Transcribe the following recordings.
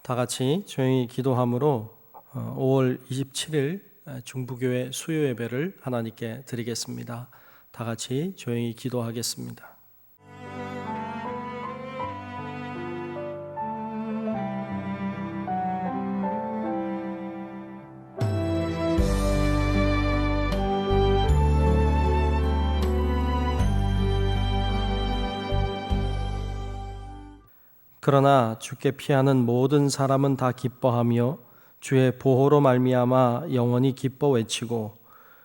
다 같이 조용히 기도함으로 5월 27일 중부교회 수요 예배를 하나님께 드리겠습니다. 다 같이 조용히 기도하겠습니다. 그러나 주께 피하는 모든 사람은 다 기뻐하며 주의 보호로 말미암아 영원히 기뻐 외치고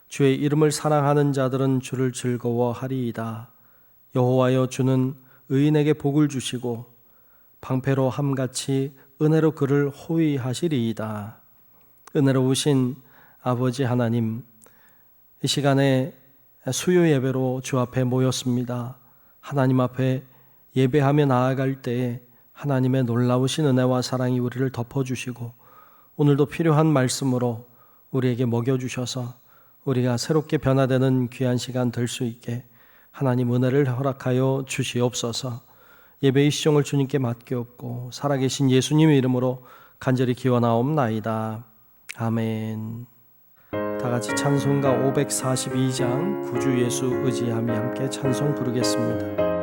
주의 이름을 사랑하는 자들은 주를 즐거워하리이다. 여호와여, 주는 의인에게 복을 주시고 방패로 함같이 은혜로 그를 호위하시리이다. 은혜로우신 아버지 하나님, 이 시간에 수요 예배로 주 앞에 모였습니다. 하나님 앞에 예배하며 나아갈 때에 하나님의 놀라우신 은혜와 사랑이 우리를 덮어주시고 오늘도 필요한 말씀으로 우리에게 먹여주셔서 우리가 새롭게 변화되는 귀한 시간 될 수 있게 하나님 은혜를 허락하여 주시옵소서. 예배의 시종을 주님께 맡기옵고 살아계신 예수님의 이름으로 간절히 기원하옵나이다. 아멘. 다 같이 찬송가 542장 구주 예수 의지함이 함께 찬송 부르겠습니다.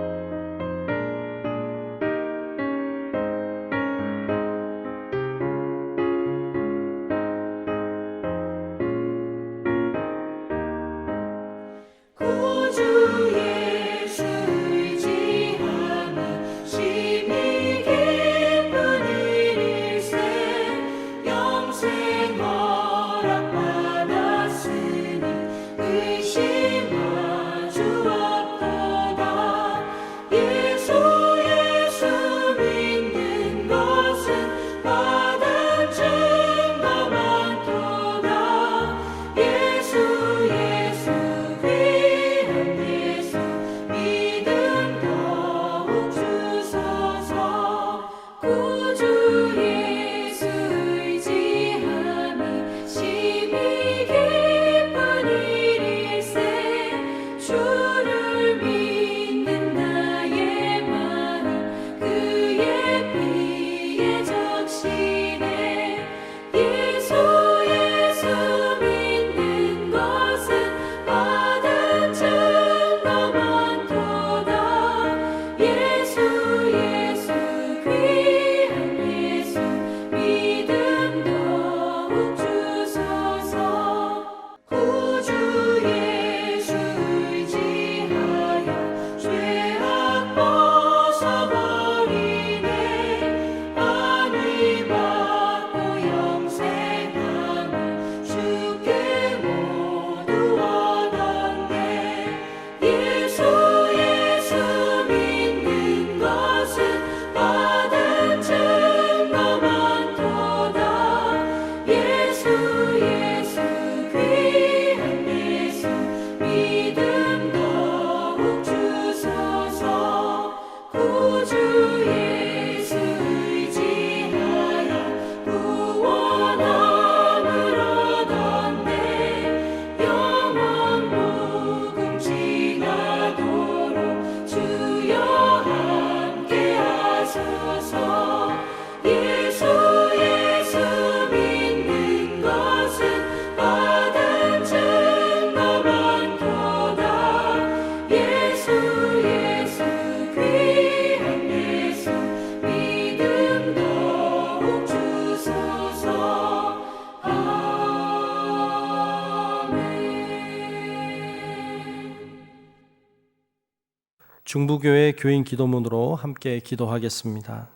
중부교회 교인 기도문으로 함께 기도하겠습니다.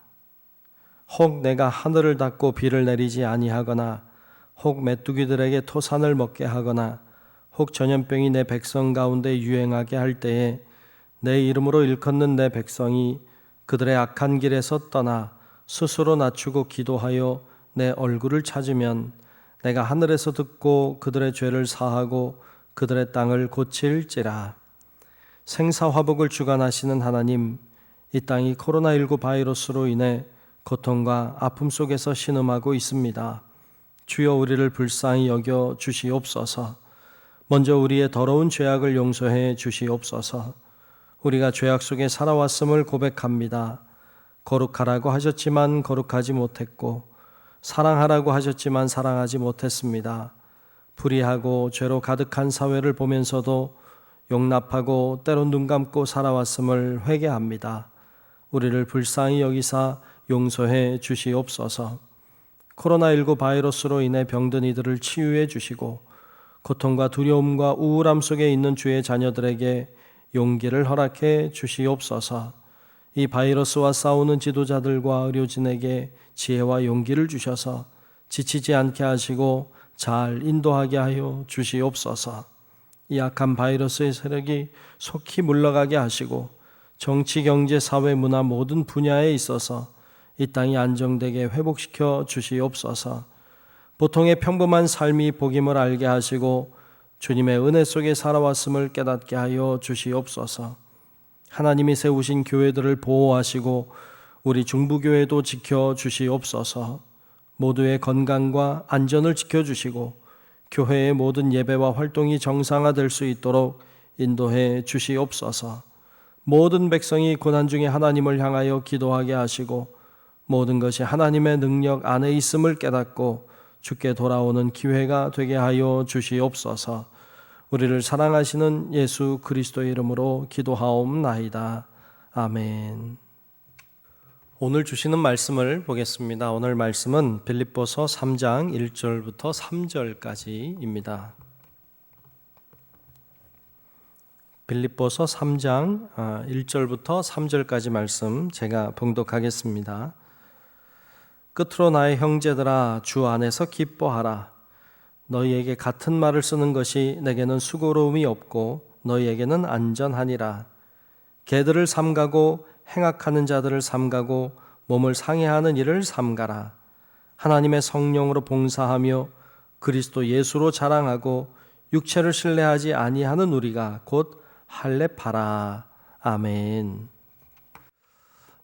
혹 내가 하늘을 닫고 비를 내리지 아니하거나 혹 메뚜기들에게 토산을 먹게 하거나 혹 전염병이 내 백성 가운데 유행하게 할 때에 내 이름으로 일컫는 내 백성이 그들의 악한 길에서 떠나 스스로 낮추고 기도하여 내 얼굴을 찾으면 내가 하늘에서 듣고 그들의 죄를 사하고 그들의 땅을 고칠지라. 생사화복을 주관하시는 하나님, 이 땅이 코로나19 바이러스로 인해 고통과 아픔 속에서 신음하고 있습니다. 주여 우리를 불쌍히 여겨 주시옵소서. 먼저 우리의 더러운 죄악을 용서해 주시옵소서. 우리가 죄악 속에 살아왔음을 고백합니다. 거룩하라고 하셨지만 거룩하지 못했고 사랑하라고 하셨지만 사랑하지 못했습니다. 불의하고 죄로 가득한 사회를 보면서도 용납하고 때론 눈 감고 살아왔음을 회개합니다. 우리를 불쌍히 여기사 용서해 주시옵소서. 코로나19 바이러스로 인해 병든 이들을 치유해 주시고 고통과 두려움과 우울함 속에 있는 주의 자녀들에게 용기를 허락해 주시옵소서. 이 바이러스와 싸우는 지도자들과 의료진에게 지혜와 용기를 주셔서 지치지 않게 하시고 잘 인도하게 하여 주시옵소서. 이 악한 바이러스의 세력이 속히 물러가게 하시고 정치, 경제, 사회, 문화 모든 분야에 있어서 이 땅이 안정되게 회복시켜 주시옵소서. 보통의 평범한 삶이 복임을 알게 하시고 주님의 은혜 속에 살아왔음을 깨닫게 하여 주시옵소서. 하나님이 세우신 교회들을 보호하시고 우리 중부교회도 지켜주시옵소서. 모두의 건강과 안전을 지켜주시고 교회의 모든 예배와 활동이 정상화될 수 있도록 인도해 주시옵소서. 모든 백성이 고난 중에 하나님을 향하여 기도하게 하시고 모든 것이 하나님의 능력 안에 있음을 깨닫고 주께 돌아오는 기회가 되게 하여 주시옵소서. 우리를 사랑하시는 예수 그리스도의 이름으로 기도하옵나이다. 아멘. 오늘 주시는 말씀을 보겠습니다. 오늘 말씀은 빌립보서 3장 1절부터 3절까지입니다. 빌립보서 3장 1절부터 3절까지 말씀 제가 봉독하겠습니다. 끝으로 나의 형제들아, 주 안에서 기뻐하라. 너희에게 같은 말을 쓰는 것이 내게는 수고로움이 없고 너희에게는 안전하니라. 개들을 삼가고 행악하는 자들을 삼가고 몸을 상해하는 일을 삼가라. 하나님의 성령으로 봉사하며 그리스도 예수로 자랑하고 육체를 신뢰하지 아니하는 우리가 곧 할례파라. 아멘.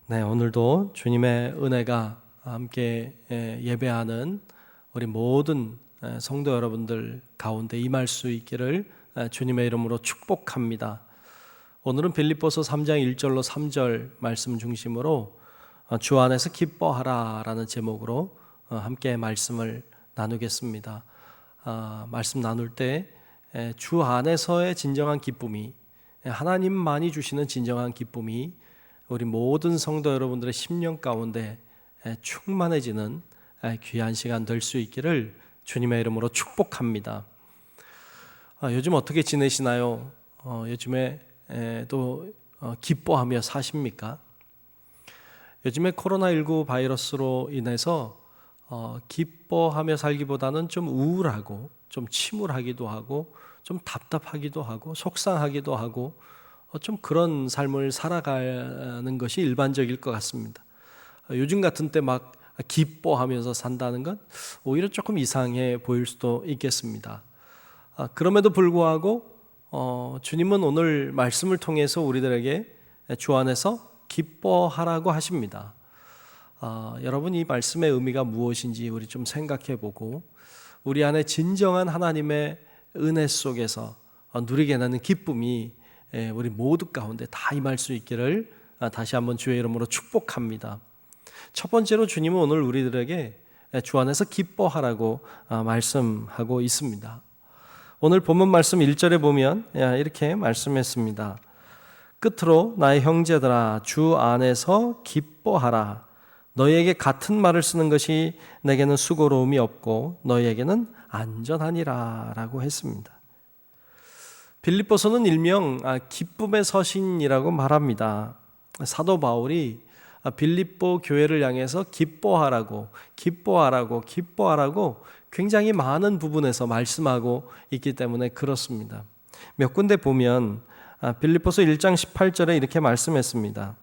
네, 오늘도 주님의 은혜가 함께 예배하는 우리 모든 성도 여러분들 가운데 임할 수 있기를 주님의 이름으로 축복합니다. 오늘은 빌립보서 3장 1절로 3절 말씀 중심으로 주 안에서 기뻐하라 라는 제목으로 함께 말씀을 나누겠습니다. 말씀 나눌 때 주 안에서의 진정한 기쁨이, 하나님만이 주시는 진정한 기쁨이 우리 모든 성도 여러분들의 심령 가운데 충만해지는 귀한 시간 될 수 있기를 주님의 이름으로 축복합니다. 요즘 어떻게 지내시나요? 요즘에 또 기뻐하며 사십니까? 요즘에 코로나19 바이러스로 인해서 기뻐하며 살기보다는 좀 우울하고 좀 침울하기도 하고 좀 답답하기도 하고 속상하기도 하고 좀 그런 삶을 살아가는 것이 일반적일 것 같습니다. 요즘 같은 때 막 기뻐하면서 산다는 건 오히려 조금 이상해 보일 수도 있겠습니다. 그럼에도 불구하고 주님은 오늘 말씀을 통해서 우리들에게 주 안에서 기뻐하라고 하십니다. 여러분, 이 말씀의 의미가 무엇인지 우리 좀 생각해 보고 우리 안에 진정한 하나님의 은혜 속에서 누리게 되는 기쁨이 우리 모두 가운데 다 임할 수 있기를 다시 한번 주의 이름으로 축복합니다. 첫 번째로 주님은 오늘 우리들에게 주 안에서 기뻐하라고 말씀하고 있습니다. 오늘 본문 말씀 1절에 보면 이렇게 말씀했습니다. 끝으로 나의 형제들아, 주 안에서 기뻐하라. 너희에게 같은 말을 쓰는 것이 내게는 수고로움이 없고 너희에게는 안전하니라 라고 했습니다. 빌립보서는 일명 기쁨의 서신이라고 말합니다. 사도 바울이 빌립보 교회를 향해서 기뻐하라고 굉장히 많은 부분에서 말씀하고 있기 때문에 그렇습니다. 몇 군데 보면 빌립보서 1장 18절에 이렇게 말씀했습니다.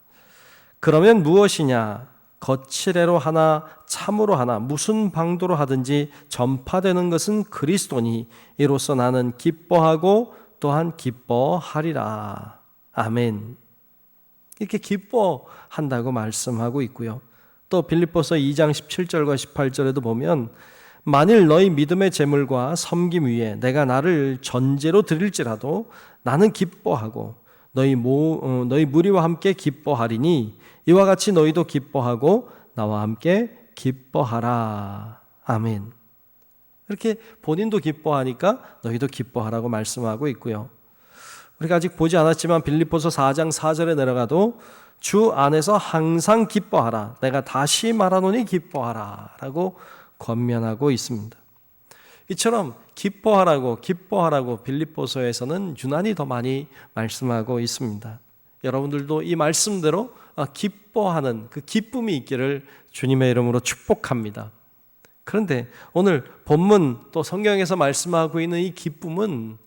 그러면 무엇이냐? 거칠애로 하나 참으로 하나 무슨 방도로 하든지 전파되는 것은 그리스도니 이로써 나는 기뻐하고 또한 기뻐하리라. 아멘. 이렇게 기뻐한다고 말씀하고 있고요. 또 빌립보서 2장 17절과 18절에도 보면 만일 너희 믿음의 제물과 섬김 위에 내가 나를 전제로 드릴지라도 나는 기뻐하고 너희 무리와 함께 기뻐하리니 이와 같이 너희도 기뻐하고 나와 함께 기뻐하라. 아멘. 이렇게 본인도 기뻐하니까 너희도 기뻐하라고 말씀하고 있고요. 우리가 아직 보지 않았지만 빌립보서 4장 4절에 내려가도 주 안에서 항상 기뻐하라. 내가 다시 말하노니 기뻐하라. 라고 권면하고 있습니다. 이처럼 기뻐하라고 빌립보서에서는 유난히 더 많이 말씀하고 있습니다. 여러분들도 이 말씀대로 기뻐하는 그 기쁨이 있기를 주님의 이름으로 축복합니다. 그런데 오늘 본문 또 성경에서 말씀하고 있는 이 기쁨은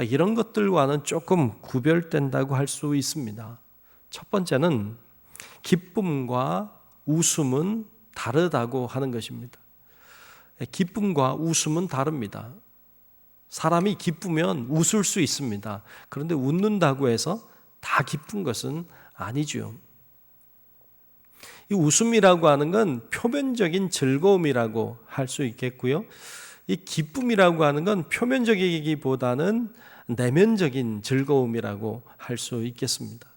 이런 것들과는 조금 구별된다고 할 수 있습니다. 첫 번째는 기쁨과 웃음은 다르다고 하는 것입니다. 기쁨과 웃음은 다릅니다. 사람이 기쁘면 웃을 수 있습니다. 그런데 웃는다고 해서 다 기쁜 것은 아니죠. 이 웃음이라고 하는 건 표면적인 즐거움이라고 할 수 있겠고요. 이 기쁨이라고 하는 건 표면적이기보다는 내면적인 즐거움이라고 할 수 있겠습니다.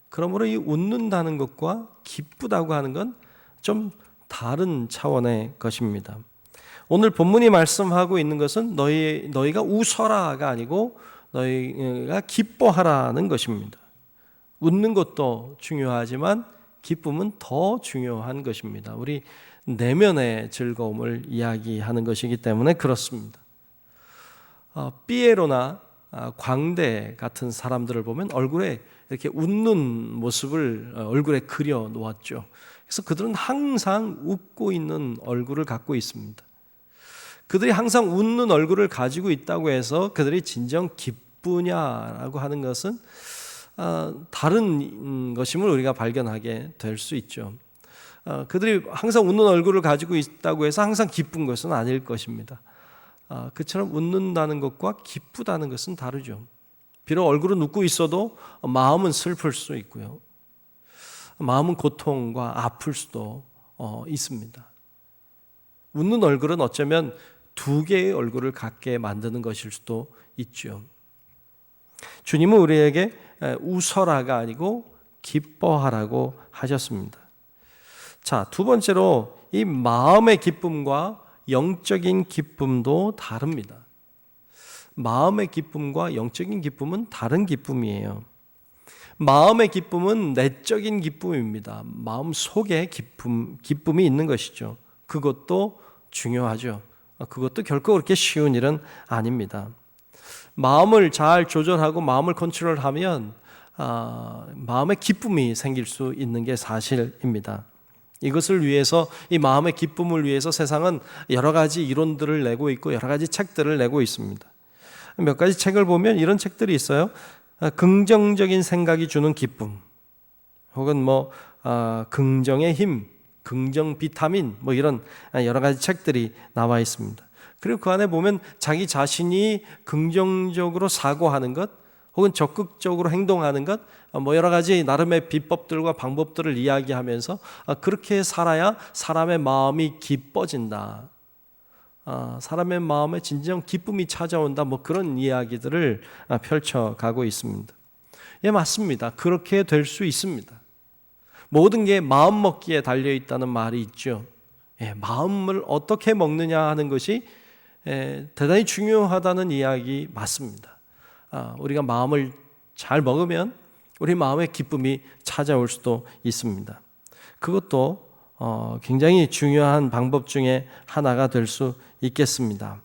그러므로 이 웃는다는 것과 기쁘다고 하는 건 좀 다른 차원의 것입니다. 오늘 본문이 말씀하고 있는 것은 너희가 웃어라가 아니고 너희가 기뻐하라는 것입니다. 웃는 것도 중요하지만 기쁨은 더 중요한 것입니다. 우리 내면의 즐거움을 이야기하는 것이기 때문에 그렇습니다. 삐에로나 광대 같은 사람들을 보면 얼굴에 이렇게 웃는 모습을 얼굴에 그려 놓았죠. 그래서 그들은 항상 웃고 있는 얼굴을 갖고 있습니다. 그들이 항상 웃는 얼굴을 가지고 있다고 해서 그들이 진정 기쁘냐라고 하는 것은 다른 것임을 우리가 발견하게 될 수 있죠. 그들이 항상 웃는 얼굴을 가지고 있다고 해서 항상 기쁜 것은 아닐 것입니다. 그처럼 웃는다는 것과 기쁘다는 것은 다르죠. 비록 얼굴은 웃고 있어도 마음은 슬플 수 있고요. 마음은 고통과 아플 수도 있습니다. 웃는 얼굴은 어쩌면 두 개의 얼굴을 갖게 만드는 것일 수도 있죠. 주님은 우리에게 웃어라가 아니고 기뻐하라고 하셨습니다. 자, 두 번째로 이 마음의 기쁨과 영적인 기쁨도 다릅니다. 마음의 기쁨과 영적인 기쁨은 다른 기쁨이에요. 마음의 기쁨은 내적인 기쁨입니다. 마음 속에 기쁨이 있는 것이죠. 그것도 중요하죠. 그것도 결코 그렇게 쉬운 일은 아닙니다. 마음을 잘 조절하고 마음을 컨트롤하면 마음의 기쁨이 생길 수 있는 게 사실입니다. 이것을 위해서, 이 마음의 기쁨을 위해서 세상은 여러 가지 이론들을 내고 있고 여러 가지 책들을 내고 있습니다. 몇 가지 책을 보면 이런 책들이 있어요. 긍정적인 생각이 주는 기쁨, 혹은 긍정의 힘, 긍정 비타민, 이런 여러 가지 책들이 나와 있습니다. 그리고 그 안에 보면 자기 자신이 긍정적으로 사고하는 것, 혹은 적극적으로 행동하는 것, 여러 가지 나름의 비법들과 방법들을 이야기하면서 그렇게 살아야 사람의 마음이 기뻐진다, 사람의 마음에 진정 기쁨이 찾아온다, 그런 이야기들을 펼쳐가고 있습니다. 예, 맞습니다. 그렇게 될 수 있습니다. 모든 게 마음 먹기에 달려있다는 말이 있죠. 예, 마음을 어떻게 먹느냐 하는 것이 대단히 중요하다는 이야기 맞습니다. 우리가 마음을 잘 먹으면 우리 마음의 기쁨이 찾아올 수도 있습니다. 그것도 굉장히 중요한 방법 중에 하나가 될 수 있겠습니다.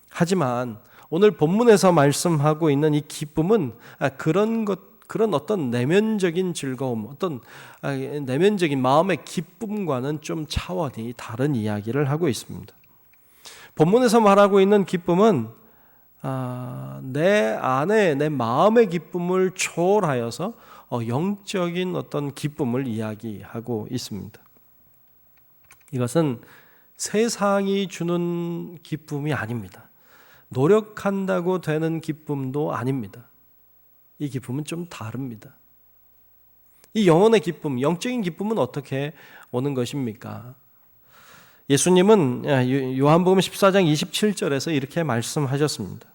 하지만 오늘 본문에서 말씀하고 있는 이 기쁨은 그런 어떤 내면적인 즐거움, 어떤 내면적인 마음의 기쁨과는 좀 차원이 다른 이야기를 하고 있습니다. 본문에서 말하고 있는 기쁨은 내 안에 내 마음의 기쁨을 초월하여서 영적인 어떤 기쁨을 이야기하고 있습니다. 이것은 세상이 주는 기쁨이 아닙니다. 노력한다고 되는 기쁨도 아닙니다. 이 기쁨은 좀 다릅니다. 이 영혼의 기쁨, 영적인 기쁨은 어떻게 오는 것입니까? 예수님은 요한복음 14장 27절에서 이렇게 말씀하셨습니다.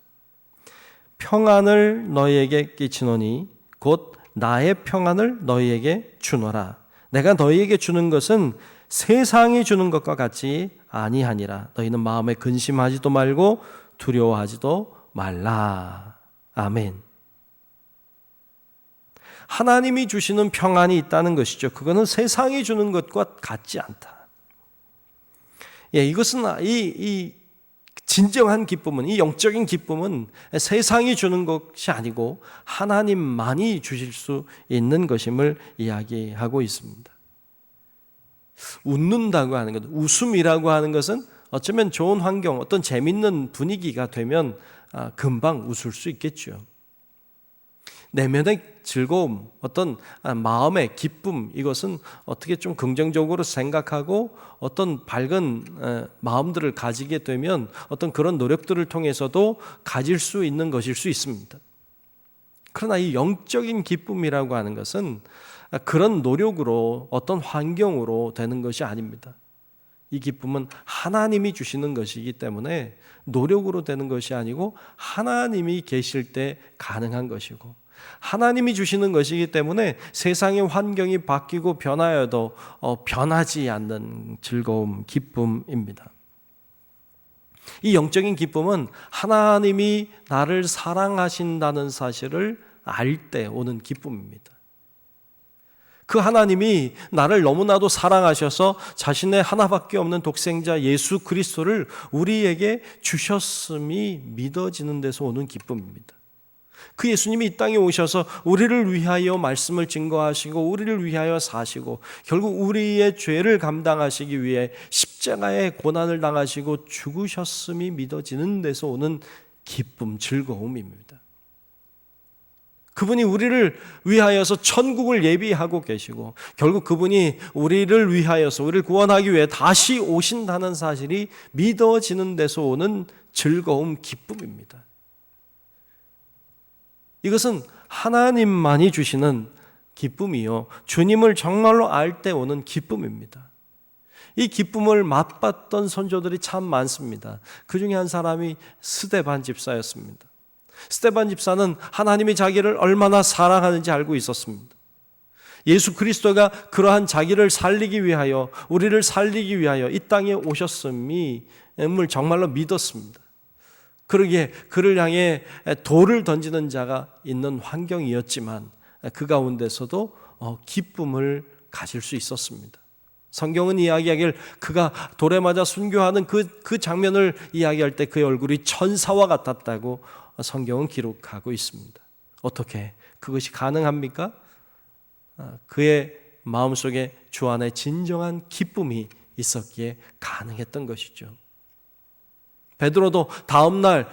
평안을 너희에게 끼치노니 곧 나의 평안을 너희에게 주노라. 내가 너희에게 주는 것은 세상이 주는 것과 같지 아니하니라. 너희는 마음에 근심하지도 말고 두려워하지도 말라. 아멘. 하나님이 주시는 평안이 있다는 것이죠. 그거는 세상이 주는 것과 같지 않다. 이것은 이 진정한 기쁨은, 이 영적인 기쁨은 세상이 주는 것이 아니고 하나님만이 주실 수 있는 것임을 이야기하고 있습니다. 웃는다고 하는 것, 웃음이라고 하는 것은 어쩌면 좋은 환경, 어떤 재밌는 분위기가 되면 금방 웃을 수 있겠죠. 내면의 즐거움, 어떤 마음의 기쁨, 이것은 어떻게 좀 긍정적으로 생각하고 어떤 밝은 마음들을 가지게 되면 어떤 그런 노력들을 통해서도 가질 수 있는 것일 수 있습니다. 그러나 이 영적인 기쁨이라고 하는 것은 그런 노력으로 어떤 환경으로 되는 것이 아닙니다. 이 기쁨은 하나님이 주시는 것이기 때문에 노력으로 되는 것이 아니고 하나님이 계실 때 가능한 것이고, 하나님이 주시는 것이기 때문에 세상의 환경이 바뀌고 변하여도 변하지 않는 즐거움, 기쁨입니다. 이 영적인 기쁨은 하나님이 나를 사랑하신다는 사실을 알 때 오는 기쁨입니다. 그 하나님이 나를 너무나도 사랑하셔서 자신의 하나밖에 없는 독생자 예수 그리스도를 우리에게 주셨음이 믿어지는 데서 오는 기쁨입니다. 그 예수님이 이 땅에 오셔서 우리를 위하여 말씀을 증거하시고 우리를 위하여 사시고 결국 우리의 죄를 감당하시기 위해 십자가의 고난을 당하시고 죽으셨음이 믿어지는 데서 오는 기쁨, 즐거움입니다. 그분이 우리를 위하여서 천국을 예비하고 계시고 결국 그분이 우리를 위하여서 우리를 구원하기 위해 다시 오신다는 사실이 믿어지는 데서 오는 즐거움, 기쁨입니다. 이것은 하나님만이 주시는 기쁨이요, 주님을 정말로 알 때 오는 기쁨입니다. 이 기쁨을 맛봤던 선조들이 참 많습니다. 그 중에 한 사람이 스데반 집사였습니다. 스데반 집사는 하나님이 자기를 얼마나 사랑하는지 알고 있었습니다. 예수 그리스도가 그러한 자기를 살리기 위하여, 우리를 살리기 위하여 이 땅에 오셨음을 정말로 믿었습니다. 그러기에 그를 향해 돌을 던지는 자가 있는 환경이었지만 그 가운데서도 기쁨을 가질 수 있었습니다. 성경은 이야기하길 그가 돌에 맞아 순교하는 그 장면을 이야기할 때 그의 얼굴이 천사와 같았다고 성경은 기록하고 있습니다. 어떻게 그것이 가능합니까? 그의 마음속에 주 안에 진정한 기쁨이 있었기에 가능했던 것이죠. 베드로도 다음날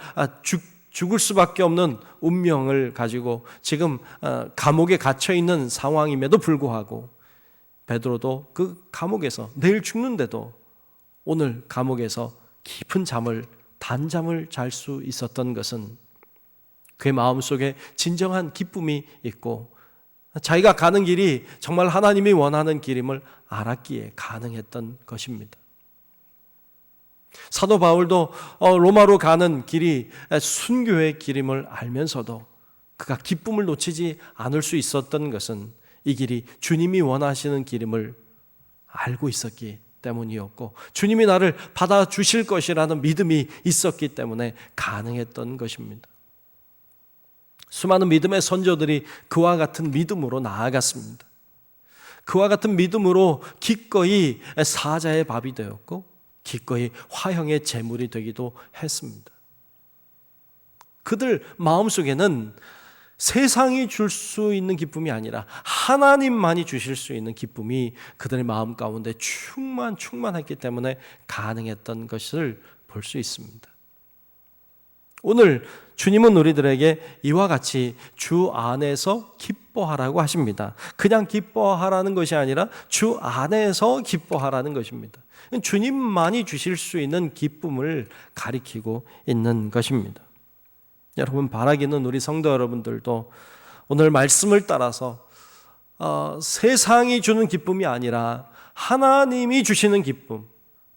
죽을 수밖에 없는 운명을 가지고 지금 감옥에 갇혀있는 상황임에도 불구하고 베드로도 그 감옥에서 내일 죽는데도 오늘 감옥에서 깊은 단잠을 잘 수 있었던 것은 그의 마음속에 진정한 기쁨이 있고 자기가 가는 길이 정말 하나님이 원하는 길임을 알았기에 가능했던 것입니다. 사도 바울도 로마로 가는 길이 순교의 길임을 알면서도 그가 기쁨을 놓치지 않을 수 있었던 것은 이 길이 주님이 원하시는 길임을 알고 있었기 때문이었고 주님이 나를 받아주실 것이라는 믿음이 있었기 때문에 가능했던 것입니다. 수많은 믿음의 선조들이 그와 같은 믿음으로 나아갔습니다. 그와 같은 믿음으로 기꺼이 사자의 밥이 되었고 기꺼이 화형의 제물이 되기도 했습니다. 그들 마음속에는 세상이 줄 수 있는 기쁨이 아니라 하나님만이 주실 수 있는 기쁨이 그들의 마음 가운데 충만했기 때문에 가능했던 것을 볼 수 있습니다. 오늘 주님은 우리들에게 이와 같이 주 안에서 기뻐하라고 하십니다. 그냥 기뻐하라는 것이 아니라 주 안에서 기뻐하라는 것입니다. 주님만이 주실 수 있는 기쁨을 가리키고 있는 것입니다. 여러분, 바라기는 우리 성도 여러분들도 오늘 말씀을 따라서 세상이 주는 기쁨이 아니라 하나님이 주시는 기쁨,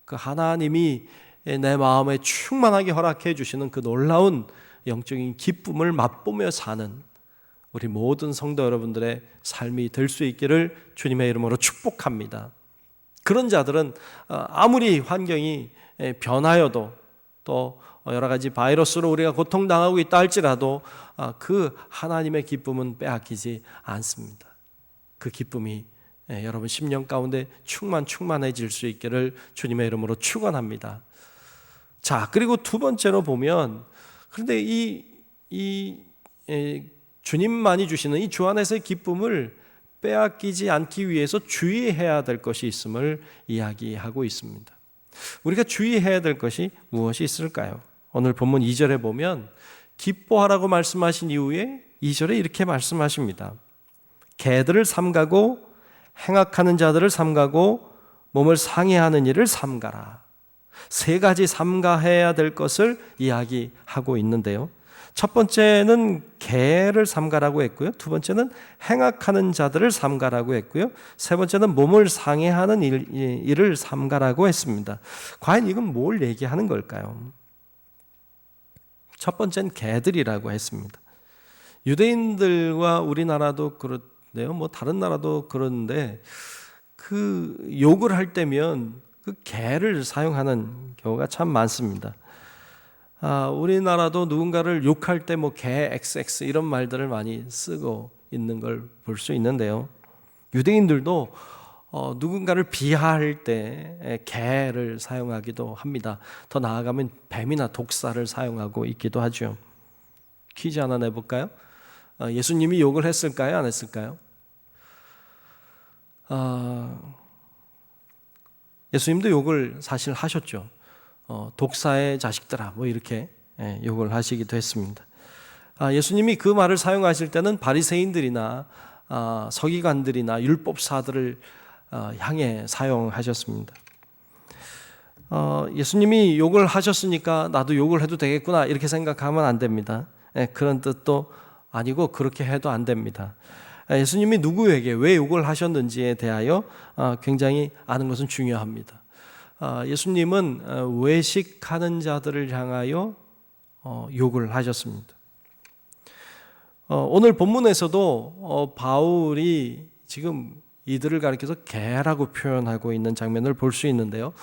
그 하나님이 내 마음에 충만하게 허락해 주시는 그 놀라운 영적인 기쁨을 맛보며 사는 우리 모든 성도 여러분들의 삶이 될 수 있기를 주님의 이름으로 축복합니다. 그런 자들은 아무리 환경이 변하여도 또 여러 가지 바이러스로 우리가 고통당하고 있다 할지라도 그 하나님의 기쁨은 빼앗기지 않습니다. 그 기쁨이 여러분 심령 가운데 충만해질 수 있기를 주님의 이름으로 축원합니다. 자, 그리고 두 번째로 보면, 그런데 이 주님만이 주시는 이 주 안에서의 기쁨을 빼앗기지 않기 위해서 주의해야 될 것이 있음을 이야기하고 있습니다. 우리가 주의해야 될 것이 무엇이 있을까요? 오늘 본문 2절에 보면 기뻐하라고 말씀하신 이후에 2절에 이렇게 말씀하십니다. 개들을 삼가고 행악하는 자들을 삼가고 몸을 상해하는 일을 삼가라. 세 가지 삼가해야 될 것을 이야기하고 있는데요. 첫 번째는 개를 삼가라고 했고요. 두 번째는 행악하는 자들을 삼가라고 했고요. 세 번째는 몸을 상해하는 일을 삼가라고 했습니다. 과연 이건 뭘 얘기하는 걸까요? 첫 번째는 개들이라고 했습니다. 유대인들과 우리나라도 그렇네요. 뭐 다른 나라도 그런데 그 욕을 할 때면 그 개를 사용하는 경우가 참 많습니다. 우리나라도 누군가를 욕할 때 뭐 개 XX 이런 말들을 많이 쓰고 있는 걸 볼 수 있는데요. 유대인들도 누군가를 비하할 때 개를 사용하기도 합니다. 더 나아가면 뱀이나 독사를 사용하고 있기도 하죠. 퀴즈 하나 내볼까요? 예수님이 욕을 했을까요? 안 했을까요? 예수님도 욕을 사실 하셨죠. 독사의 자식들아 뭐 이렇게 욕을 하시기도 했습니다. 예수님이 그 말을 사용하실 때는 바리새인들이나 서기관들이나 율법사들을 향해 사용하셨습니다. 예수님이 욕을 하셨으니까 나도 욕을 해도 되겠구나 이렇게 생각하면 안 됩니다. 그런 뜻도 아니고 그렇게 해도 안 됩니다. 예수님이 누구에게 왜 욕을 하셨는지에 대하여 굉장히 아는 것은 중요합니다. 예수님은 외식하는 자들을 향하여 욕을 하셨습니다. 오늘 본문에서도 바울이 지금 이들을 가리켜서 개라고 표현하고 있는 장면을 볼 수 있는데요.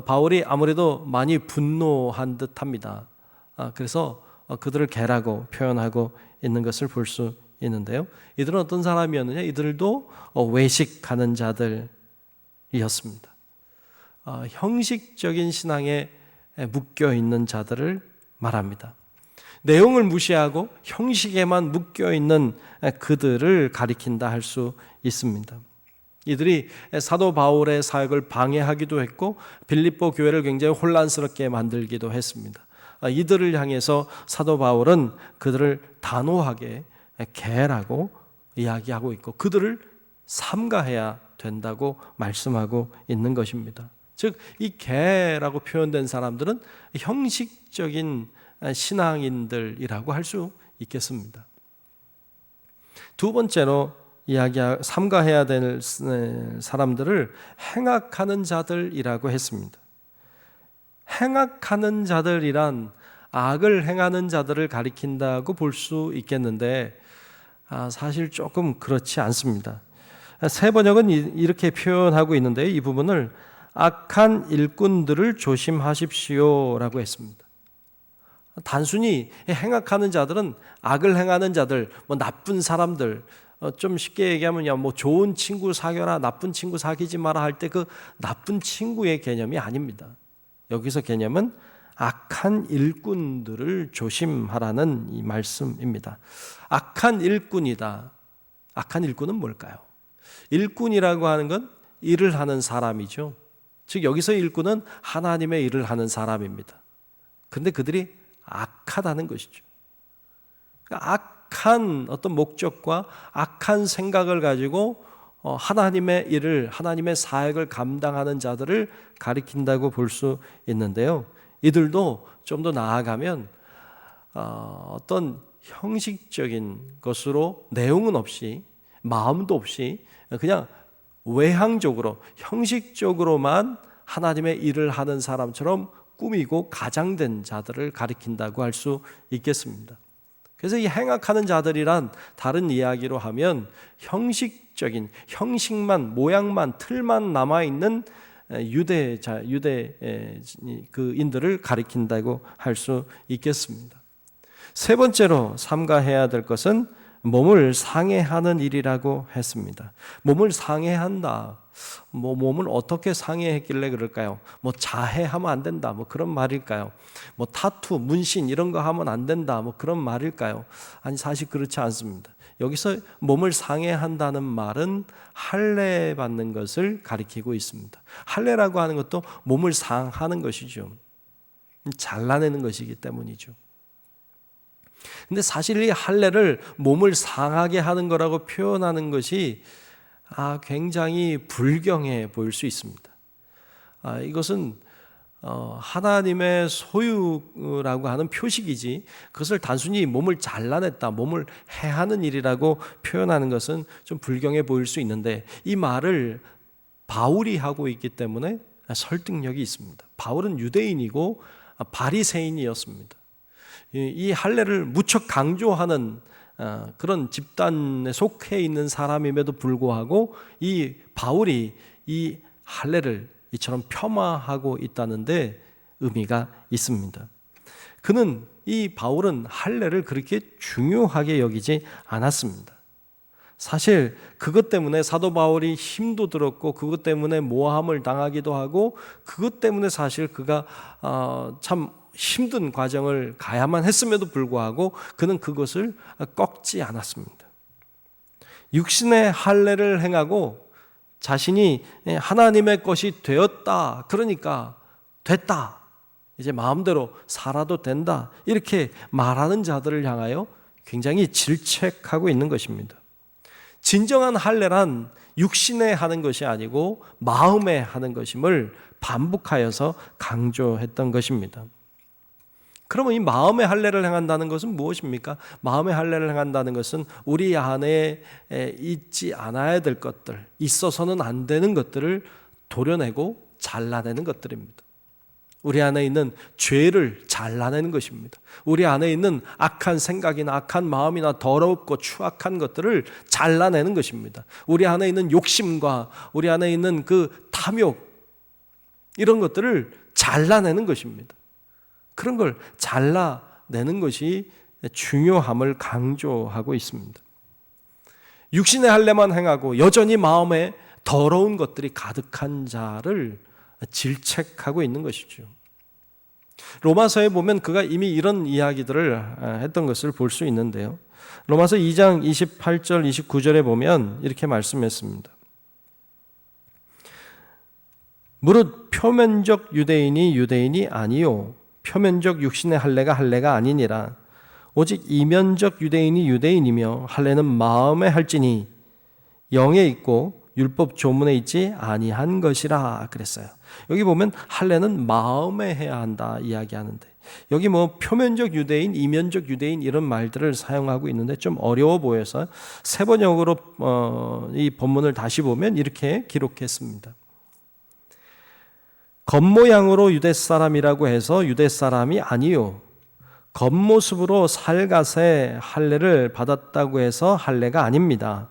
바울이 아무래도 많이 분노한 듯합니다. 그래서 그들을 개라고 표현하고 있는 것을 볼 수 있는데요. 이들은 어떤 사람이었느냐? 이들도 외식하는 자들이었습니다. 형식적인 신앙에 묶여 있는 자들을 말합니다. 내용을 무시하고 형식에만 묶여 있는 그들을 가리킨다 할 수 있습니다. 이들이 사도 바울의 사역을 방해하기도 했고 빌립보 교회를 굉장히 혼란스럽게 만들기도 했습니다. 이들을 향해서 사도 바울은 그들을 단호하게 개라고 이야기하고 있고 그들을 삼가해야 된다고 말씀하고 있는 것입니다. 즉, 이 개라고 표현된 사람들은 형식적인 신앙인들이라고 할 수 있겠습니다. 두 번째로 삼가해야 될 사람들을 행악하는 자들이라고 했습니다. 행악하는 자들이란 악을 행하는 자들을 가리킨다고 볼 수 있겠는데 사실 조금 그렇지 않습니다. 새 번역은 이렇게 표현하고 있는데 이 부분을 악한 일꾼들을 조심하십시오라고 했습니다. 단순히 행악하는 자들은 악을 행하는 자들, 뭐 나쁜 사람들, 좀 쉽게 얘기하면 뭐 좋은 친구 사귀어라, 나쁜 친구 사귀지 마라 할 때 그 나쁜 친구의 개념이 아닙니다. 여기서 개념은 악한 일꾼들을 조심하라는 이 말씀입니다. 악한 일꾼이다. 악한 일꾼은 뭘까요? 일꾼이라고 하는 건 일을 하는 사람이죠. 즉 여기서 일꾼은 하나님의 일을 하는 사람입니다. 그런데 그들이 악하다는 것이죠. 그러니까 악한 어떤 목적과 악한 생각을 가지고 하나님의 일을, 하나님의 사역을 감당하는 자들을 가리킨다고 볼 수 있는데요. 이들도 좀 더 나아가면 어떤 형식적인 것으로 내용은 없이 마음도 없이 그냥 외향적으로 형식적으로만 하나님의 일을 하는 사람처럼 꾸미고 가장된 자들을 가리킨다고 할 수 있겠습니다. 그래서 이 행악하는 자들이란 다른 이야기로 하면 형식적인 형식만 모양만 틀만 남아있는 그인들을 가리킨다고 할 수 있겠습니다. 세 번째로 삼가해야 될 것은 몸을 상해하는 일이라고 했습니다. 몸을 상해한다. 몸을 어떻게 상해했길래 그럴까요? 자해하면 안 된다. 그런 말일까요? 타투, 문신 이런 거 하면 안 된다. 그런 말일까요? 아니, 사실 그렇지 않습니다. 여기서 몸을 상해한다는 말은 할례 받는 것을 가리키고 있습니다. 할례라고 하는 것도 몸을 상하는 것이죠. 잘라내는 것이기 때문이죠. 근데 사실 이 할례를 몸을 상하게 하는 거라고 표현하는 것이 굉장히 불경해 보일 수 있습니다. 이것은 하나님의 소유라고 하는 표식이지 그것을 단순히 몸을 잘라냈다, 몸을 해하는 일이라고 표현하는 것은 좀 불경해 보일 수 있는데 이 말을 바울이 하고 있기 때문에 설득력이 있습니다. 바울은 유대인이고 바리새인이었습니다. 이 할례를 무척 강조하는 그런 집단에 속해 있는 사람임에도 불구하고 이 바울이 이 할례를 이처럼 폄하하고 있다는데 의미가 있습니다. 이 바울은 할례를 그렇게 중요하게 여기지 않았습니다. 사실 그것 때문에 사도 바울이 힘도 들었고 그것 때문에 모함을 당하기도 하고 그것 때문에 사실 그가 참 힘든 과정을 가야만 했음에도 불구하고 그는 그것을 꺾지 않았습니다. 육신의 할례를 행하고 자신이 하나님의 것이 되었다, 그러니까 됐다, 이제 마음대로 살아도 된다, 이렇게 말하는 자들을 향하여 굉장히 질책하고 있는 것입니다. 진정한 할례란 육신에 하는 것이 아니고 마음에 하는 것임을 반복하여서 강조했던 것입니다. 그러면 이 마음의 할례를 행한다는 것은 무엇입니까? 마음의 할례를 행한다는 것은 우리 안에 있지 않아야 될 것들, 있어서는 안 되는 것들을 도려내고 잘라내는 것들입니다. 우리 안에 있는 죄를 잘라내는 것입니다. 우리 안에 있는 악한 생각이나 악한 마음이나 더럽고 추악한 것들을 잘라내는 것입니다. 우리 안에 있는 욕심과 우리 안에 있는 그 탐욕, 이런 것들을 잘라내는 것입니다. 그런 걸 잘라내는 것이 중요함을 강조하고 있습니다. 육신의 할례만 행하고 여전히 마음에 더러운 것들이 가득한 자를 질책하고 있는 것이죠. 로마서에 보면 그가 이미 이런 이야기들을 했던 것을 볼 수 있는데요. 로마서 2장 28절 29절에 보면 이렇게 말씀했습니다. 무릇 표면적 유대인이 유대인이 아니요 표면적 육신의 할례가 아니니라. 오직 이면적 유대인이 유대인이며 할례는 마음에 할지니 영에 있고 율법 조문에 있지 아니한 것이라 그랬어요. 여기 보면 할례는 마음에 해야 한다 이야기하는데 여기 표면적 유대인, 이면적 유대인 이런 말들을 사용하고 있는데 좀 어려워 보여서 세 번역으로 이 본문을 다시 보면 이렇게 기록했습니다. 겉모양으로 유대 사람이라고 해서 유대 사람이 아니요 겉모습으로 살갓의 할례를 받았다고 해서 할례가 아닙니다.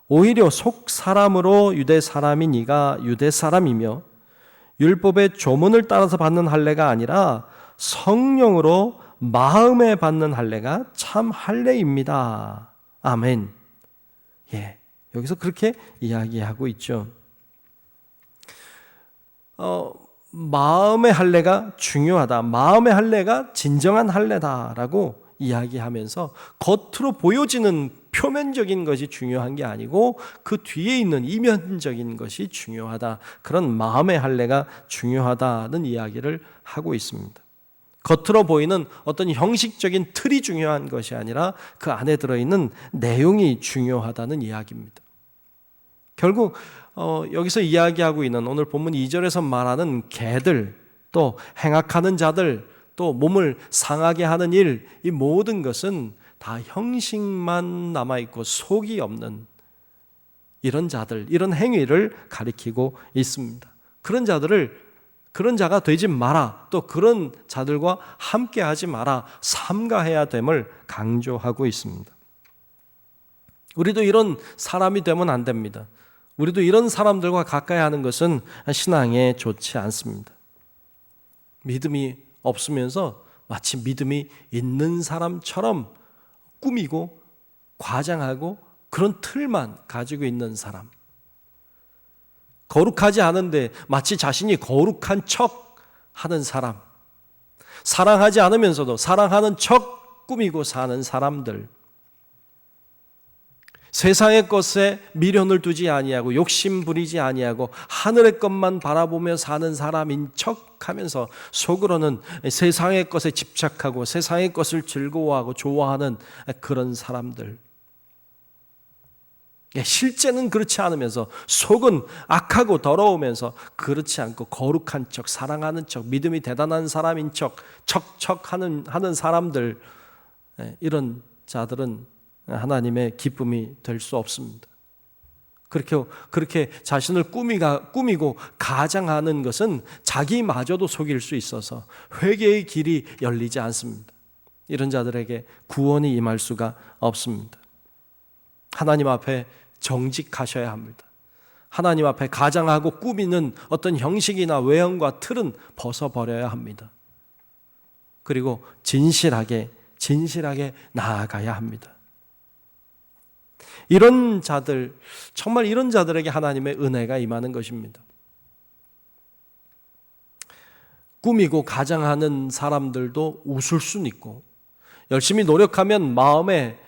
오히려 속 사람으로 유대 사람이니가 유대 사람이며 율법의 조문을 따라서 받는 할례가 아니라 성령으로 마음에 받는 할례가 참 할례입니다. 아멘. 여기서 그렇게 이야기하고 있죠. 마음의 할례가 중요하다. 마음의 할례가 진정한 할례다라고 이야기하면서 겉으로 보여지는 표면적인 것이 중요한 게 아니고 그 뒤에 있는 이면적인 것이 중요하다. 그런 마음의 할례가 중요하다는 이야기를 하고 있습니다. 겉으로 보이는 어떤 형식적인 틀이 중요한 것이 아니라 그 안에 들어있는 내용이 중요하다는 이야기입니다. 결국 여기서 이야기하고 있는 오늘 본문 2절에서 말하는 개들, 또 행악하는 자들, 또 몸을 상하게 하는 일, 이 모든 것은 다 형식만 남아있고 속이 없는 이런 자들, 이런 행위를 가리키고 있습니다. 그런 자가 되지 마라, 또 그런 자들과 함께 하지 마라, 삼가해야 됨을 강조하고 있습니다. 우리도 이런 사람이 되면 안 됩니다. 우리도 이런 사람들과 가까이 하는 것은 신앙에 좋지 않습니다. 믿음이 없으면서 마치 믿음이 있는 사람처럼 꾸미고 과장하고 그런 틀만 가지고 있는 사람. 거룩하지 않은데 마치 자신이 거룩한 척 하는 사람. 사랑하지 않으면서도 사랑하는 척 꾸미고 사는 사람들. 세상의 것에 미련을 두지 아니하고 욕심 부리지 아니하고 하늘의 것만 바라보며 사는 사람인 척하면서 속으로는 세상의 것에 집착하고 세상의 것을 즐거워하고 좋아하는 그런 사람들. 실제는 그렇지 않으면서 속은 악하고 더러우면서 그렇지 않고 거룩한 척, 사랑하는 척, 믿음이 대단한 사람인 척, 척척하는 사람들, 이런 자들은 하나님의 기쁨이 될 수 없습니다. 그렇게 자신을 꾸미고 가장하는 것은 자기마저도 속일 수 있어서 회개의 길이 열리지 않습니다. 이런 자들에게 구원이 임할 수가 없습니다. 하나님 앞에 정직하셔야 합니다. 하나님 앞에 가장하고 꾸미는 어떤 형식이나 외형과 틀은 벗어버려야 합니다. 그리고 진실하게 나아가야 합니다. 이런 자들, 정말 이런 자들에게 하나님의 은혜가 임하는 것입니다. 꾸미고 가장하는 사람들도 웃을 수는 있고 열심히 노력하면 마음에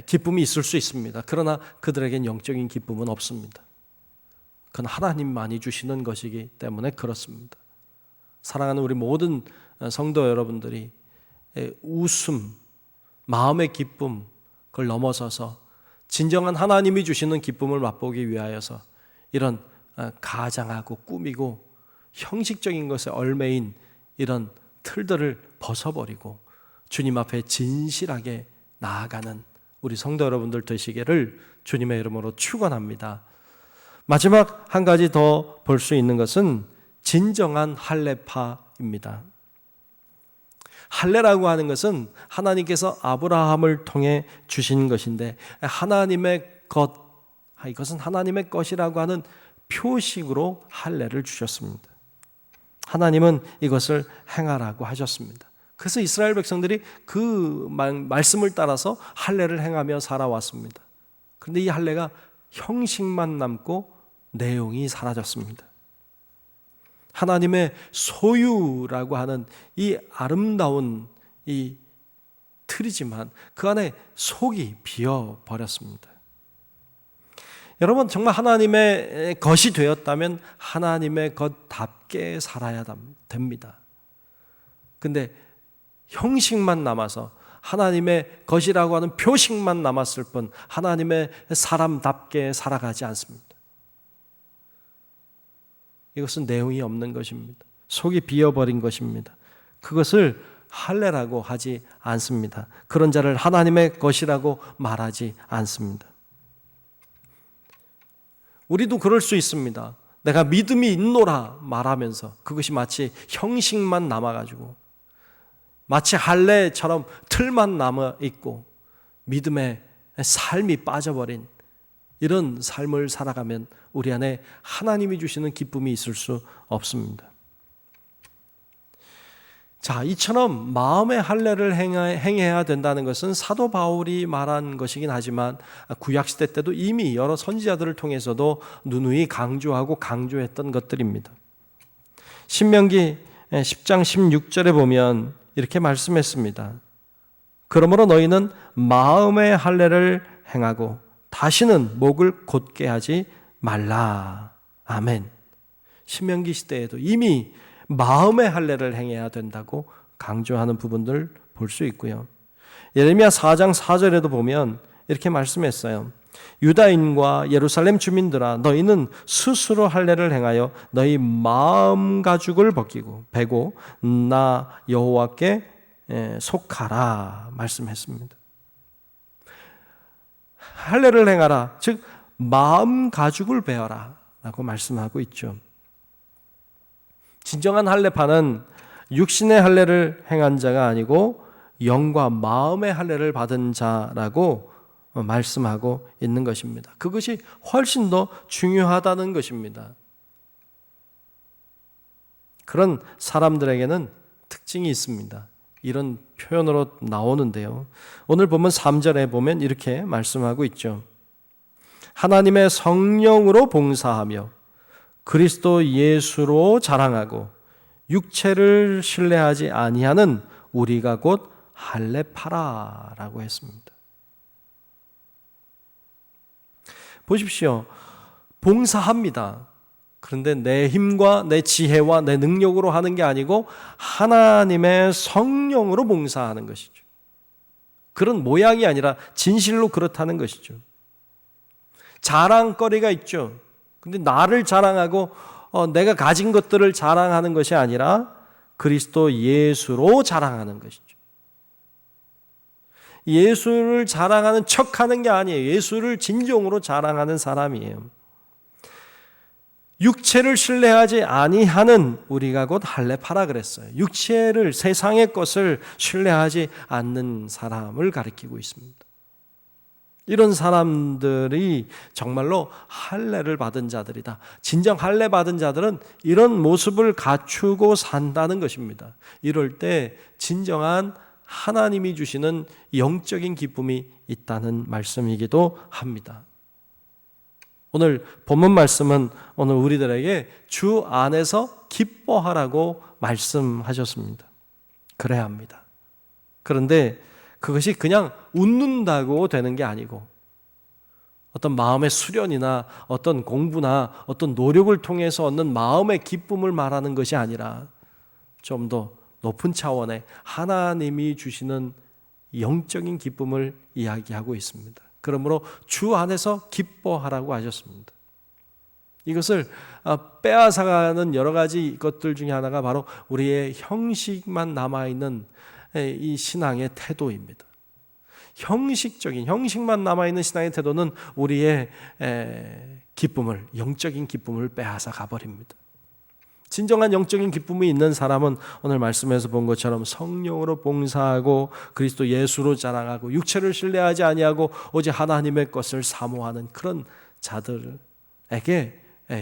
기쁨이 있을 수 있습니다. 그러나 그들에겐 영적인 기쁨은 없습니다. 그건 하나님만이 주시는 것이기 때문에 그렇습니다. 사랑하는 우리 모든 성도 여러분들이 웃음, 마음의 기쁨, 그걸 넘어서서 진정한 하나님이 주시는 기쁨을 맛보기 위하여서 이런 가장하고 꾸미고 형식적인 것에 얽매인 이런 틀들을 벗어버리고 주님 앞에 진실하게 나아가는 우리 성도 여러분들 되시기를 주님의 이름으로 축원합니다. 마지막 한 가지 더 볼 수 있는 것은 진정한 할례파입니다. 할례라고 하는 것은 하나님께서 아브라함을 통해 주신 것인데 하나님의 것, 이것은 하나님의 것이라고 하는 표식으로 할례를 주셨습니다. 하나님은 이것을 행하라고 하셨습니다. 그래서 이스라엘 백성들이 그 말씀을 따라서 할례를 행하며 살아왔습니다. 그런데 이 할례가 형식만 남고 내용이 사라졌습니다. 하나님의 소유라고 하는 이 아름다운 이 틀이지만 그 안에 속이 비어버렸습니다. 여러분, 정말 하나님의 것이 되었다면 하나님의 것답게 살아야 됩니다. 근데 형식만 남아서 하나님의 것이라고 하는 표식만 남았을 뿐 하나님의 사람답게 살아가지 않습니다. 이것은 내용이 없는 것입니다. 속이 비어버린 것입니다. 그것을 할례라고 하지 않습니다. 그런 자를 하나님의 것이라고 말하지 않습니다. 우리도 그럴 수 있습니다. 내가 믿음이 있노라 말하면서 그것이 마치 형식만 남아가지고 마치 할례처럼 틀만 남아있고 믿음의 삶이 빠져버린 이런 삶을 살아가면 우리 안에 하나님이 주시는 기쁨이 있을 수 없습니다. 자, 이처럼 마음의 할례를 행해야 된다는 것은 사도 바울이 말한 것이긴 하지만 구약시대 때도 이미 여러 선지자들을 통해서도 누누이 강조했던 것들입니다. 신명기 10장 16절에 보면 이렇게 말씀했습니다. 그러므로 너희는 마음의 할례를 행하고 다시는 목을 곧게 하지 말라. 아멘. 신명기 시대에도 이미 마음의 할례를 행해야 된다고 강조하는 부분들 볼 수 있고요. 예레미야 4장 4절에도 보면 이렇게 말씀했어요. 유다인과 예루살렘 주민들아 너희는 스스로 할례를 행하여 너희 마음 가죽을 벗기고 베고 나 여호와께 속하라 말씀했습니다. 할례를 행하라, 즉 마음 가죽을 베어라 라고 말씀하고 있죠. 진정한 할례파는 육신의 할례를 행한 자가 아니고 영과 마음의 할례를 받은 자라고 말씀하고 있는 것입니다. 그것이 훨씬 더 중요하다는 것입니다. 그런 사람들에게는 특징이 있습니다. 이런 표현으로 나오는데요. 오늘 보면 3절에 보면 이렇게 말씀하고 있죠. 하나님의 성령으로 봉사하며 그리스도 예수로 자랑하고 육체를 신뢰하지 아니하는 우리가 곧 할례파라라고 했습니다. 보십시오. 봉사합니다. 그런데 내 힘과 내 지혜와 내 능력으로 하는 게 아니고 하나님의 성령으로 봉사하는 것이죠. 그런 모양이 아니라 진실로 그렇다는 것이죠. 자랑거리가 있죠. 근데 나를 자랑하고 내가 가진 것들을 자랑하는 것이 아니라 그리스도 예수로 자랑하는 것이죠. 예수를 자랑하는 척하는 게 아니에요. 예수를 진정으로 자랑하는 사람이에요. 육체를 신뢰하지 아니하는 우리가 곧 할례파라 그랬어요. 육체를, 세상의 것을 신뢰하지 않는 사람을 가리키고 있습니다. 이런 사람들이 정말로 할례를 받은 자들이다. 진정 할례 받은 자들은 이런 모습을 갖추고 산다는 것입니다. 이럴 때 진정한 하나님이 주시는 영적인 기쁨이 있다는 말씀이기도 합니다. 오늘 본문 말씀은 오늘 우리들에게 주 안에서 기뻐하라고 말씀하셨습니다. 그래야 합니다. 그런데 그것이 그냥 웃는다고 되는 게 아니고 어떤 마음의 수련이나 어떤 공부나 어떤 노력을 통해서 얻는 마음의 기쁨을 말하는 것이 아니라 좀 더 높은 차원의 하나님이 주시는 영적인 기쁨을 이야기하고 있습니다. 그러므로 주 안에서 기뻐하라고 하셨습니다. 이것을 빼앗아가는 여러 가지 것들 중에 하나가 바로 우리의 형식만 남아있는 이 신앙의 태도입니다. 형식만 남아있는 신앙의 태도는 우리의 기쁨을, 영적인 기쁨을 빼앗아 가버립니다. 진정한 영적인 기쁨이 있는 사람은 오늘 말씀에서 본 것처럼 성령으로 봉사하고 그리스도 예수로 자랑하고 육체를 신뢰하지 아니하고 오직 하나님의 것을 사모하는 그런 자들에게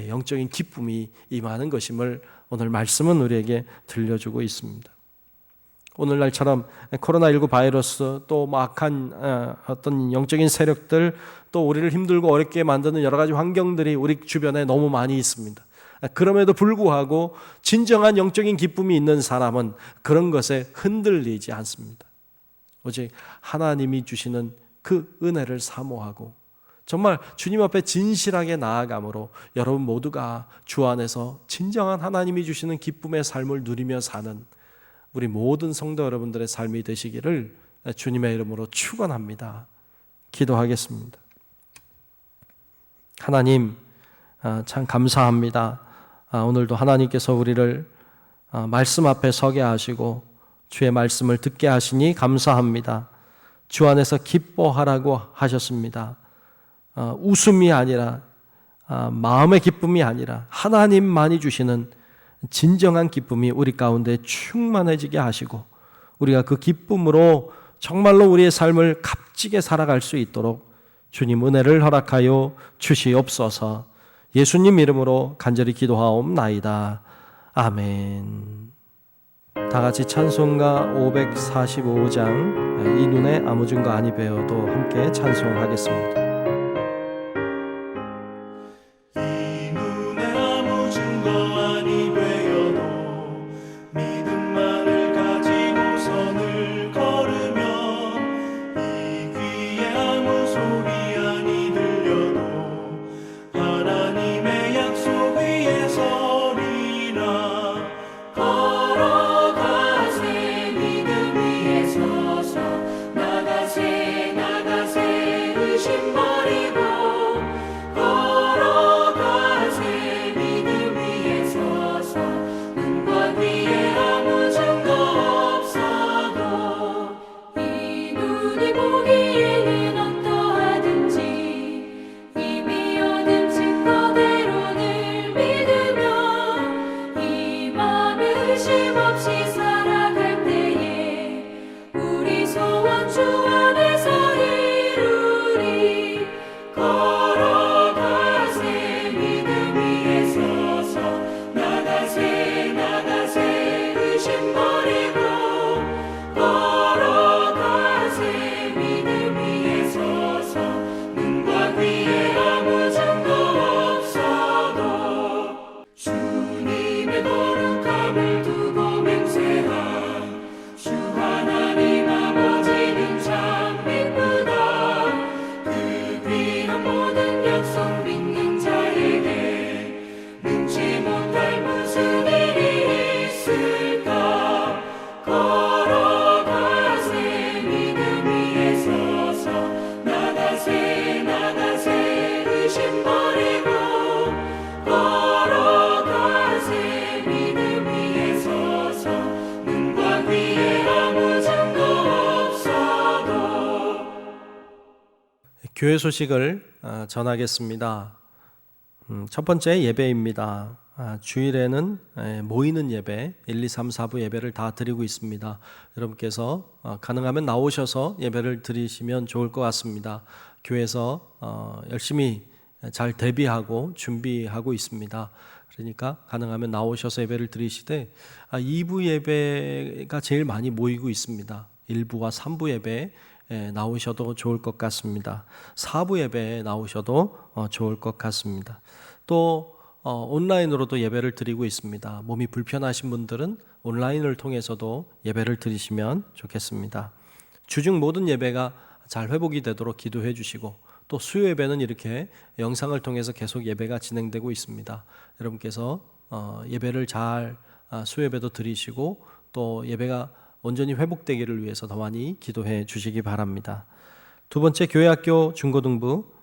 영적인 기쁨이 임하는 것임을 오늘 말씀은 우리에게 들려주고 있습니다. 오늘날처럼 코로나19 바이러스 또 악한 어떤 영적인 세력들 또 우리를 힘들고 어렵게 만드는 여러 가지 환경들이 우리 주변에 너무 많이 있습니다. 그럼에도 불구하고 진정한 영적인 기쁨이 있는 사람은 그런 것에 흔들리지 않습니다. 오직 하나님이 주시는 그 은혜를 사모하고 정말 주님 앞에 진실하게 나아감으로 여러분 모두가 주 안에서 진정한 하나님이 주시는 기쁨의 삶을 누리며 사는 우리 모든 성도 여러분들의 삶이 되시기를 주님의 이름으로 축원합니다. 기도하겠습니다. 하나님 참 감사합니다. 오늘도 하나님께서 우리를 말씀 앞에 서게 하시고 주의 말씀을 듣게 하시니 감사합니다. 주 안에서 기뻐하라고 하셨습니다. 웃음이 아니라 마음의 기쁨이 아니라 하나님만이 주시는 진정한 기쁨이 우리 가운데 충만해지게 하시고 우리가 그 기쁨으로 정말로 우리의 삶을 값지게 살아갈 수 있도록 주님 은혜를 허락하여 주시옵소서. 예수님 이름으로 간절히 기도하옵나이다. 아멘. 다 같이 찬송가 545장 이 눈에 아무 증거 아니 베어도 함께 찬송하겠습니다. 나가세 나가세 의심 교회 소식을 전하겠습니다. 첫 번째 예배입니다. 주일에는 모이는 예배 1, 2, 3, 4부 예배를 다 드리고 있습니다. 여러분께서 가능하면 나오셔서 예배를 드리시면 좋을 것 같습니다. 교회에서 열심히 잘 대비하고 준비하고 있습니다. 그러니까 가능하면 나오셔서 예배를 드리시되 2부 예배가 제일 많이 모이고 있습니다. 1부와 3부 예배 나오셔도 좋을 것 같습니다. 4부 예배에 나오셔도 좋을 것 같습니다. 또 온라인으로도 예배를 드리고 있습니다. 몸이 불편하신 분들은 온라인을 통해서도 예배를 드리시면 좋겠습니다. 주중 모든 예배가 잘 회복이 되도록 기도해 주시고, 또 수요 예배는 이렇게 영상을 통해서 계속 예배가 진행되고 있습니다. 여러분께서 예배를 잘 수요 예배도 드리시고 또 예배가 온전히 회복되기를 위해서 더 많이 기도해 주시기 바랍니다. 두 번째, 교회학교 중고등부.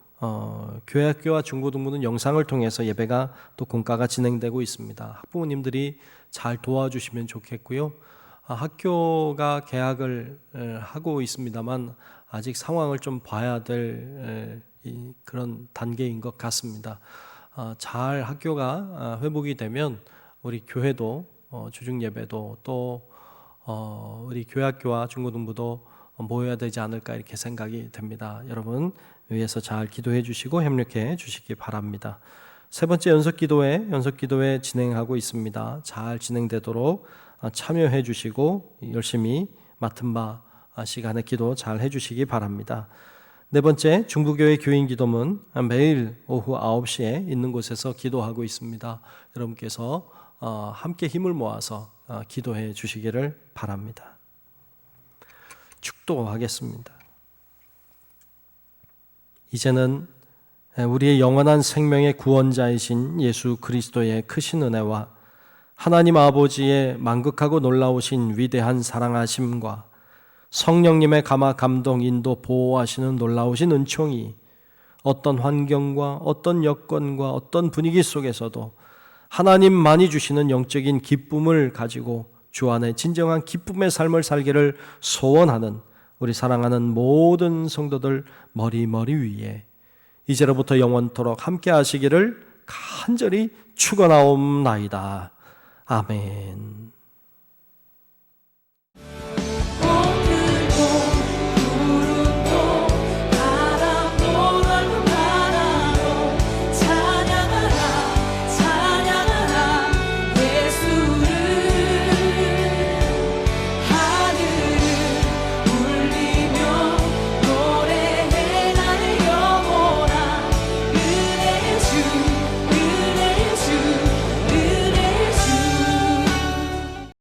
교회학교와 중고등부는 영상을 통해서 예배가 또 공과가 진행되고 있습니다. 학부모님들이 잘 도와주시면 좋겠고요. 학교가 개학을 하고 있습니다만 아직 상황을 좀 봐야 될 그런 단계인 것 같습니다. 잘 학교가 회복이 되면 우리 교회도 주중 예배도 또 우리 교회학교와 중고등부도 모여야 되지 않을까 이렇게 생각이 됩니다. 여러분 위해서 잘 기도해 주시고 협력해 주시기 바랍니다. 세 번째, 연속기도회 진행하고 있습니다. 잘 진행되도록 참여해 주시고 열심히 맡은 바 시간에 기도 잘 해 주시기 바랍니다. 네 번째, 중부교회 교인기도문 매일 오후 9시에 있는 곳에서 기도하고 있습니다. 여러분께서 함께 힘을 모아서 기도해 주시기를 바랍니다. 축도하겠습니다. 이제는 우리의 영원한 생명의 구원자이신 예수 그리스도의 크신 은혜와 하나님 아버지의 만극하고 놀라우신 위대한 사랑하심과 성령님의 감화 감동 인도 보호하시는 놀라우신 은총이 어떤 환경과 어떤 여건과 어떤 분위기 속에서도 하나님만이 주시는 영적인 기쁨을 가지고 주 안에 진정한 기쁨의 삶을 살기를 소원하는 우리 사랑하는 모든 성도들 머리머리 위에 이제로부터 영원토록 함께 하시기를 간절히 축원하옵나이다. 아멘.